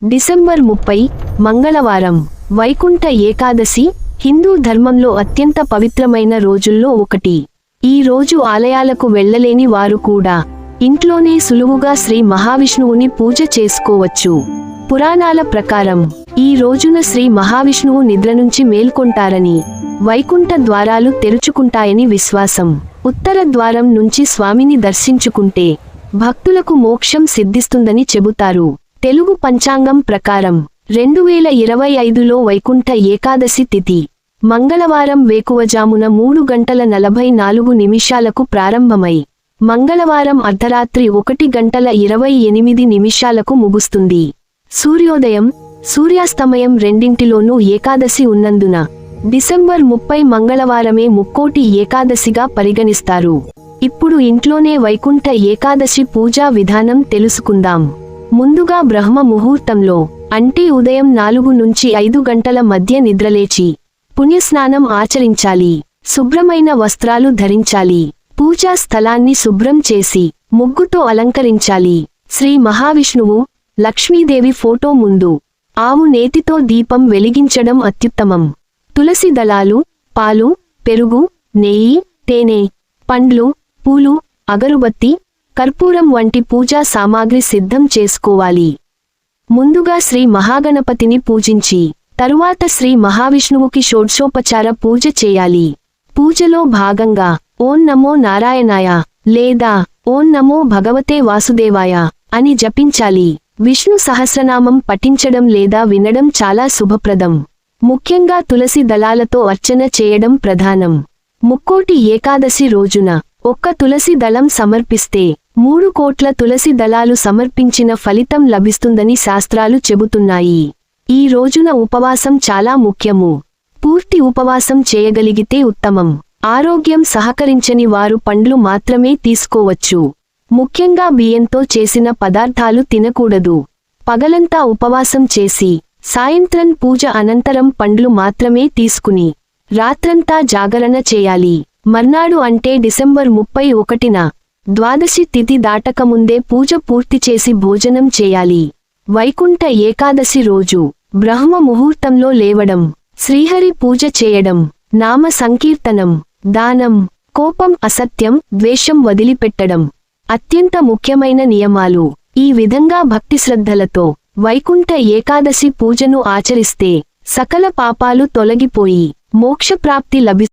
December 30 మంగళవారం వైకుంఠ ఏకాదశి హిందూ ధర్మంలో అత్యంత పవిత్రమైన రోజుల్లో ఒకటి. ఈ రోజు ఆలయాలకు వెళ్ళలేని వారు కూడా ఇంట్లోనే సులువుగా శ్రీ మహావిష్ణువుని పూజ చేసుకోవచ్చు. పురాణాల ప్రకారం ఈ రోజున శ్రీ మహావిష్ణువు నిద్ర నుంచి మేల్కొంటారని, వైకుంఠ ద్వారాలు తెరుచుకుంటాయని విశ్వాసం. ఉత్తర ద్వారం నుంచి స్వామిని దర్శించుకుంటే భక్తులకు మోక్షం సిద్ధిస్తుందని చెబుతారు. తెలుగు పంచాంగం ప్రకారం 2025లో వైకుంఠ ఏకాదశి తిథి మంగళవారం వేకువజామున 3:44 ప్రారంభమై మంగళవారం అర్ధరాత్రి 1:28 ముగుస్తుంది. సూర్యోదయం, సూర్యాస్తమయం రెండింటిలోనూ ఏకాదశి ఉన్నందున డిసెంబర్ 30 మంగళవారమే ముక్కోటి ఏకాదశిగా పరిగణిస్తారు. ఇప్పుడు ఇంట్లోనే వైకుంఠ ఏకాదశి పూజా విధానం తెలుసుకుందాం. ముందుగా బ్రహ్మ ముహూర్తంలో అంటే ఉదయం 4 నుంచి 5 గంటల మధ్య నిద్రలేచి పుణ్యస్నానం ఆచరించాలి. శుభ్రమైన వస్త్రాలు ధరించాలి. పూజా స్థలాన్ని శుభ్రం చేసి ముగ్గుతో అలంకరించాలి. శ్రీ మహావిష్ణువు, లక్ష్మీదేవి ఫోటో ముందు ఆవు నేతితో దీపం వెలిగించడం అత్యుత్తమం. తులసి దళాలు, పాలు, పెరుగు, నెయ్యి, తేనె, పండ్లు, పూలు, అగరుబత్తి, కర్పూరం వంటి పూజా సామాగ్రి సిద్ధం చేసుకోవాలి. ముందుగా శ్రీ మహాగణపతిని పూజించి తరువాత శ్రీ మహావిష్ణువుకి షోడ్షోపచార పూజ చేయాలి. పూజలో భాగంగా ఓం నమో నారాయణాయ లేదా ఓం నమో భగవతే వాసుదేవాయ అని జపించాలి. విష్ణు సహస్రనామం పఠించడం లేదా వినడం చాలా శుభప్రదం. ముఖ్యంగా తులసి దళాలతో అర్చన చేయడం ప్రధానం. ముక్కోటి ఏకాదశి రోజున ఒక్క తులసి దళం సమర్పిస్తే 3 కోట్ల తులసి దళాలు సమర్పించిన ఫలితం లభిస్తుందని శాస్త్రాలు చెబుతున్నాయి. ఈ రోజున ఉపవాసం చాలా ముఖ్యము. పూర్తి ఉపవాసం చేయగలిగితే ఉత్తమం. ఆరోగ్యం సహకరించని వారు పండ్లు మాత్రమే తీసుకోవచ్చు. ముఖ్యంగా బియ్యంతో చేసిన పదార్థాలు తినకూడదు. పగలంతా ఉపవాసం చేసి సాయంత్రం పూజ అనంతరం పండ్లు మాత్రమే తీసుకుని రాత్రంతా జాగరణ చేయాలి. మర్నాడు అంటే డిసెంబర్ 31న ద్వాదశి తిథి దాటకముందే పూజ పూర్తి చేసి భోజనం చేయాలి. వైకుంఠ ఏకాదశి రోజు బ్రహ్మ ముహూర్తంలో లేవడం, శ్రీహరి పూజ చేయడం, నామ సంకీర్తనం, దానం, కోపం, అసత్యం, ద్వేషం వదిలిపెట్టడం అత్యంత ముఖ్యమైన నియమాలు. ఈ విధంగా భక్తి శ్రద్ధలతో వైకుంఠ ఏకాదశి పూజను ఆచరిస్తే సకల పాపాలు తొలగిపోయి మోక్షప్రాప్తి లభిస్తుంది.